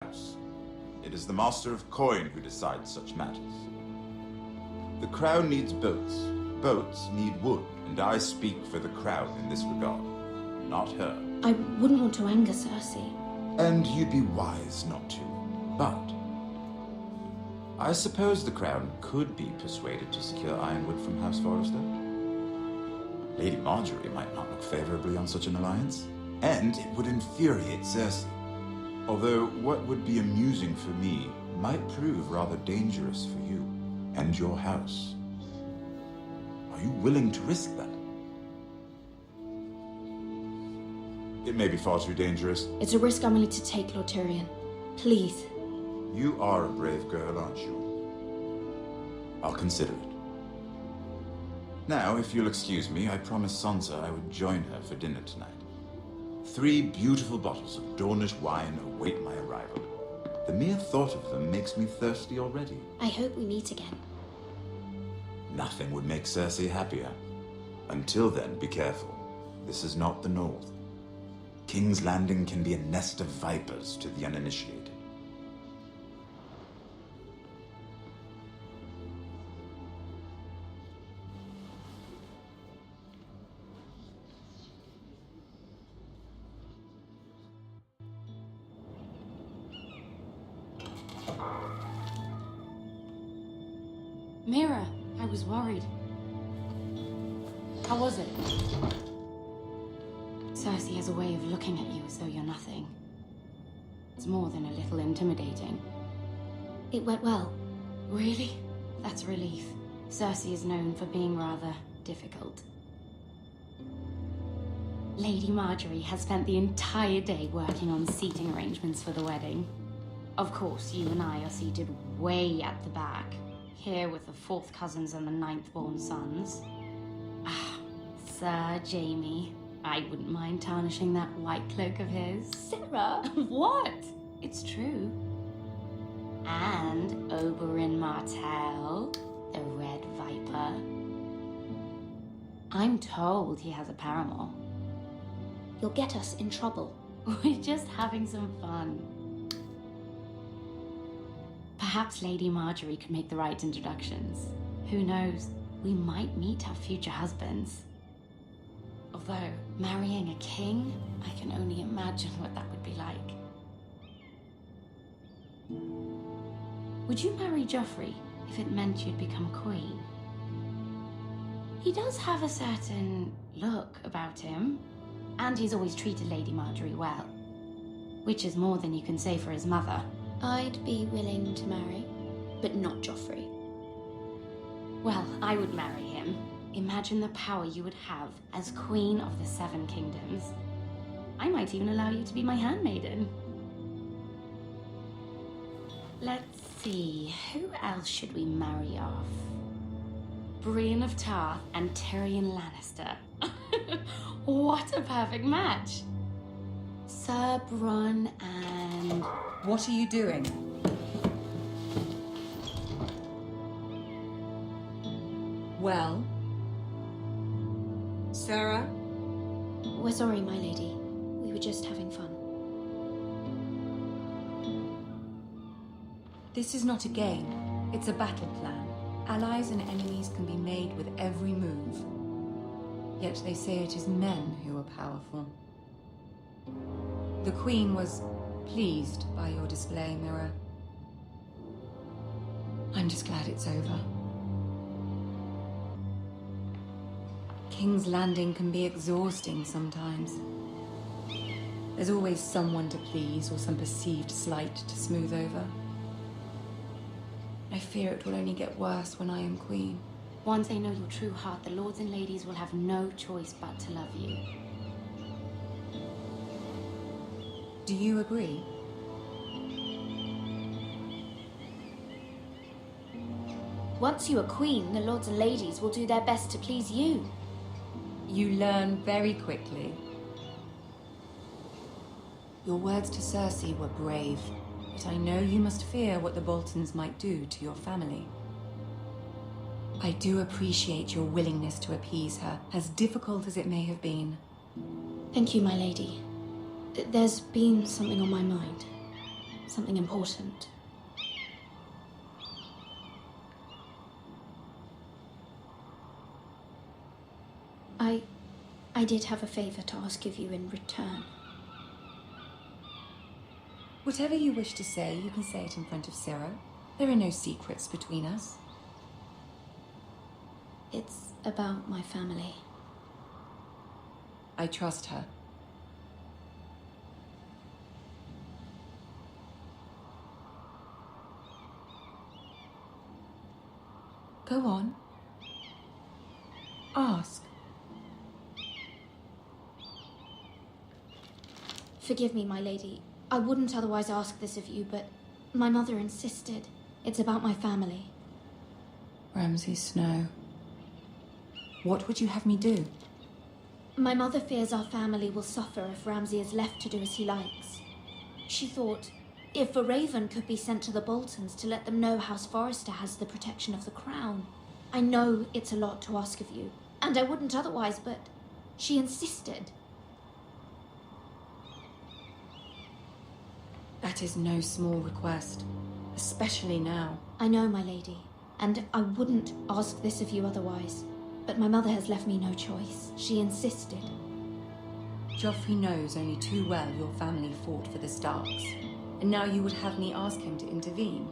house. It is the master of coin who decides such matters. The crown needs boats. Boats need wood, and I speak for the crown in this regard, not her. I wouldn't want to anger Cersei. And you'd be wise not to. But I suppose the crown could be persuaded to secure ironwood from House Forrester. Lady Marjorie might not look favorably on such an alliance, and it would infuriate Cersei. Although what would be amusing for me might prove rather dangerous for you and your house. Are you willing to risk that? It may be far too dangerous. It's a risk I'm willing to take, Lord Tyrion. Please. You are a brave girl, aren't you? I'll consider it. Now, if you'll excuse me, I promised Sansa I would join her for dinner tonight. 3 beautiful bottles of Dornish wine await my arrival. The mere thought of them makes me thirsty already. I hope we meet again. Nothing would make Cersei happier. Until then, be careful. This is not the North. King's Landing can be a nest of vipers to the uninitiated. Mira, I was worried. How was it? Cersei has a way of looking at you as though you're nothing. It's more than a little intimidating. It went well. Really? That's a relief. Cersei is known for being rather difficult. Lady Marjorie has spent the entire day working on seating arrangements for the wedding. Of course, you and I are seated way at the back, here with the 4th cousins and the 9th-born sons. Ah, Sir Jaime. I wouldn't mind tarnishing that white cloak of his. Sarah! What? It's true. And Oberyn Martell, the Red Viper. I'm told he has a paramour. You'll get us in trouble. We're just having some fun. Perhaps Lady Marjorie could make the right introductions. Who knows? We might meet our future husbands. Although, marrying a king, I can only imagine what that would be like. Would you marry Joffrey if it meant you'd become queen? He does have a certain look about him, and he's always treated Lady Marjorie well, which is more than you can say for his mother. I'd be willing to marry, but not Joffrey. Well, I would marry him. Imagine the power you would have as Queen of the 7 Kingdoms. I might even allow you to be my handmaiden. Let's see, who else should we marry off? Brienne of Tarth and Tyrion Lannister. What a perfect match! Sir Bronn and... What are you doing? Well? Sarah? We're sorry, my lady. We were just having fun. This is not a game. It's a battle plan. Allies and enemies can be made with every move. Yet they say it is men who are powerful. The Queen was pleased by your display, Mira. I'm just glad it's over. King's Landing can be exhausting sometimes. There's always someone to please or some perceived slight to smooth over. I fear it will only get worse when I am queen. Once they know your true heart, the lords and ladies will have no choice but to love you. Do you agree? Once you are queen, the lords and ladies will do their best to please you. You learn very quickly. Your words to Cersei were brave, but I know you must fear what the Boltons might do to your family. I do appreciate your willingness to appease her, as difficult as it may have been. Thank you, my lady. There's been something on my mind. Something important. I did have a favor to ask of you in return. Whatever you wish to say, you can say it in front of Sarah. There are no secrets between us. It's about my family. I trust her. Go on. Ask. Forgive me, my lady. I wouldn't otherwise ask this of you, but my mother insisted. It's about my family. Ramsay Snow. What would you have me do? My mother fears our family will suffer if Ramsay is left to do as he likes. She thought, if a raven could be sent to the Boltons to let them know House Forrester has the protection of the crown. I know it's a lot to ask of you, and I wouldn't otherwise, but she insisted. That is no small request, especially now. I know, my lady, and I wouldn't ask this of you otherwise. But my mother has left me no choice. She insisted. Joffrey knows only too well your family fought for the Starks, and now you would have me ask him to intervene.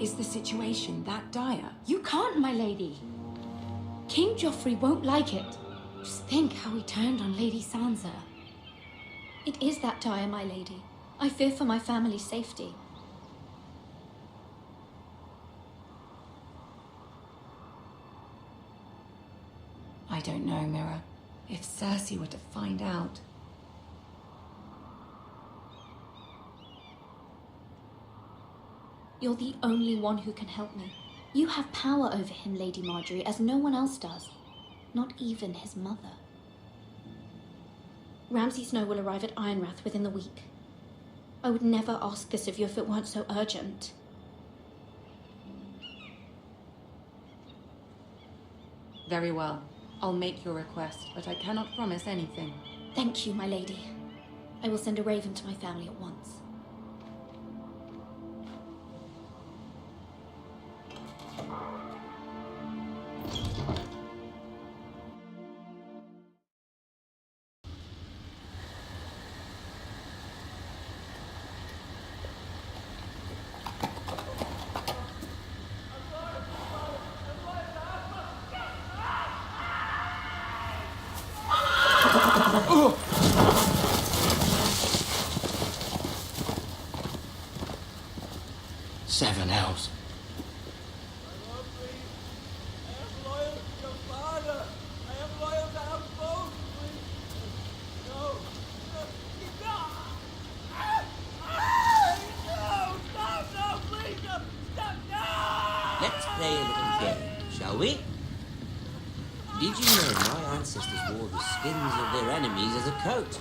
Is the situation that dire? You can't, my lady. King Joffrey won't like it. Just think how he turned on Lady Sansa. It is that dire, my lady. I fear for my family's safety. I don't know, Mira. If Cersei were to find out... You're the only one who can help me. You have power over him, Lady Marjorie, as no one else does. Not even his mother. Ramsay Snow will arrive at Ironrath within the week. I would never ask this of you if it weren't so urgent. Very well. I'll make your request, but I cannot promise anything. Thank you, my lady. I will send a raven to my family at once. Seven elves. Let's play a little game, shall we? Did you know my ancestors wore the skins of their enemies as a coat?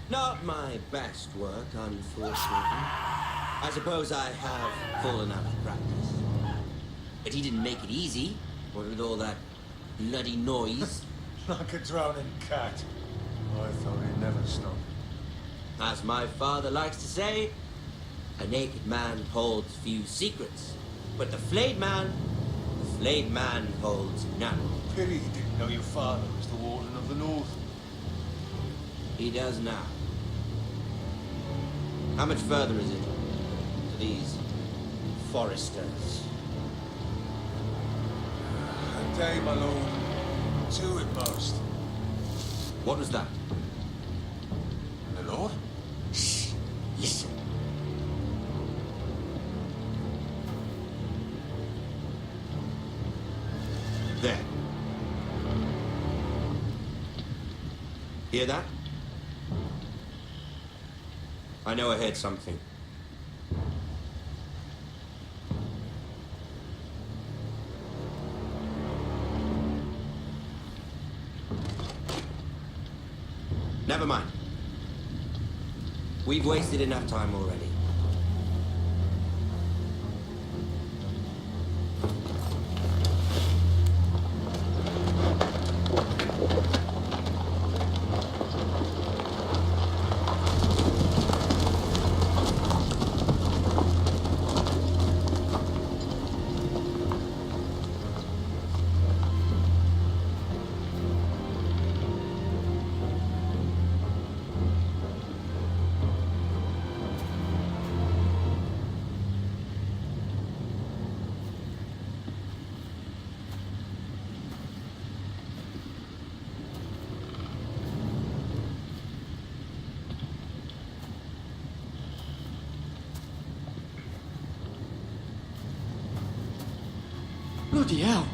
Not my best work, unfortunately. I suppose I have fallen out of practice. But he didn't make it easy, what with all that bloody noise. Like a drowning cat. I thought he'd never stop. As my father likes to say, a naked man holds few secrets, but the flayed man holds none. Pity you didn't know your father was the Warden of the North. He does now. How much further is it to these foresters? A day, my lord. Two at most. What was that? My lord? Shh! Listen. There. Hear that? I know I heard something. Never mind. We've wasted enough time already. Bloody hell.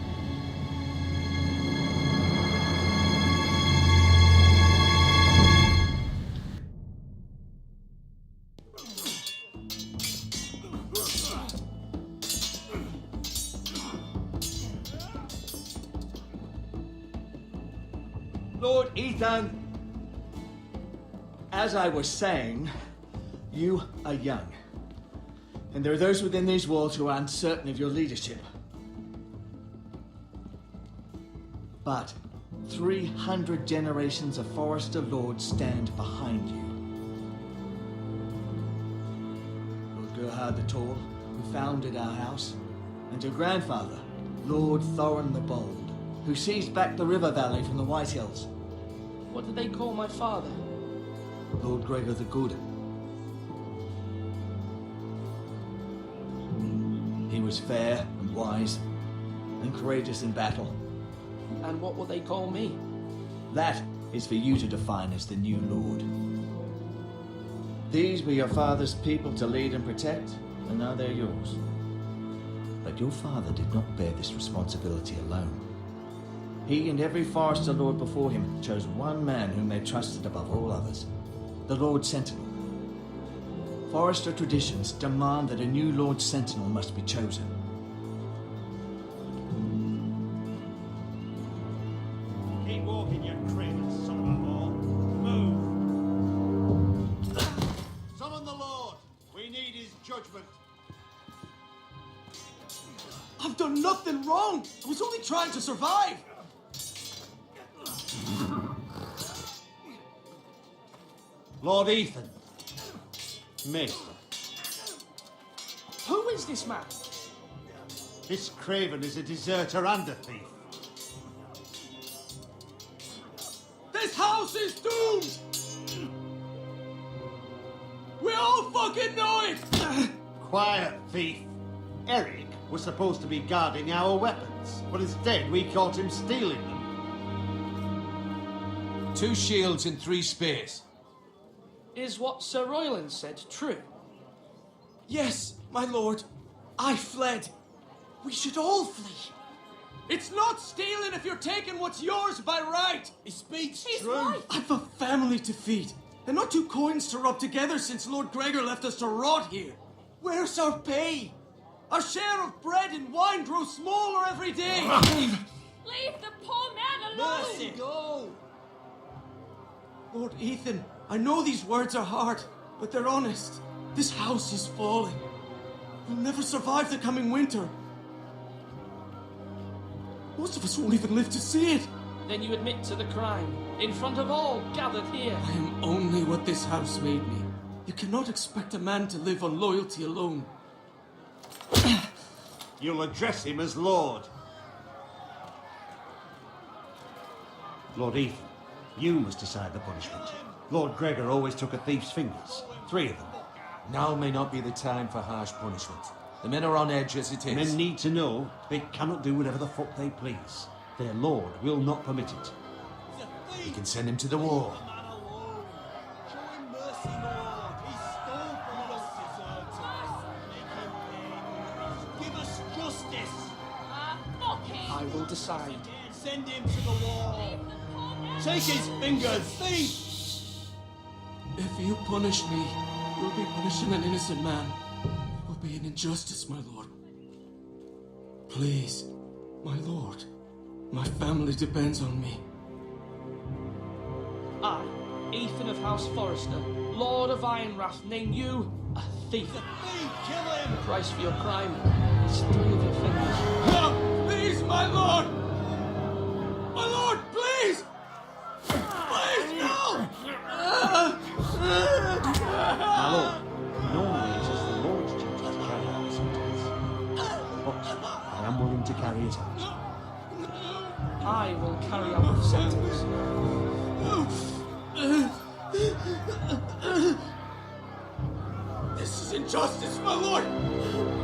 Lord Ethan, as I was saying, you are young. And there are those within these walls who are uncertain of your leadership. But 300 generations of Forester Lords stand behind you. Lord Gerhard the Tall, who founded our house, and your grandfather, Lord Thorin the Bold, who seized back the river valley from the White Hills. What did they call my father? Lord Gregor the Good. He was fair and wise and courageous in battle. And what will they call me? That is for you to define as the new Lord. These were your father's people to lead and protect, and now they're yours. But your father did not bear this responsibility alone. He and every Forester Lord before him chose one man whom they trusted above all others, the Lord Sentinel. Forester traditions demand that a new Lord Sentinel must be chosen. Keep walking, you craven son of a whore. Move. Summon the Lord. We need his judgment. I've done nothing wrong. I was only trying to survive. Lord Ethan. Maester. Who is this man? This craven is a deserter and a thief. This house is doomed! We all fucking know it! Quiet, thief. Eric was supposed to be guarding our weapons, but instead we caught him stealing them. 2 shields and 3 spears. Is what Sir Royland said true? Yes, my lord. I fled. We should all flee. It's not stealing if you're taking what's yours by right! He speaks He's true. right. I've a family to feed, and not 2 coins to rub together since Lord Gregor left us to rot here. Where's our pay? Our share of bread and wine grows smaller every day! Leave the poor man alone! Mercy, go! Lord Ethan, I know these words are hard, but they're honest. This house is falling. We'll never survive the coming winter. Most of us won't even live to see it. Then you admit to the crime, in front of all gathered here. I am only what this house made me. You cannot expect a man to live on loyalty alone. You'll address him as Lord. Lord Ethan, you must decide the punishment. Lord Gregor always took a thief's fingers. 3 of them. Now may not be the time for harsh punishment. The men are on edge as it is. Men need to know they cannot do whatever the fuck they please. Their Lord will not permit it. We can send him to the war. Give us justice. Fuck him! I will decide. Send him to the wall. Take his fingers, thief! If you punish me, you'll be punishing an innocent man. It will be an injustice, my lord. Please, my lord. My family depends on me. I, Ethan of House Forester, Lord of Ironrath, name you a thief. Kill him! The price for your crime is 3 of your fingers. No! Please, my lord! My lord, please! Please, no! My Lord, normally it is the Lord's duty to carry out the sentence. But I am willing to carry it out. I will carry out the sentence.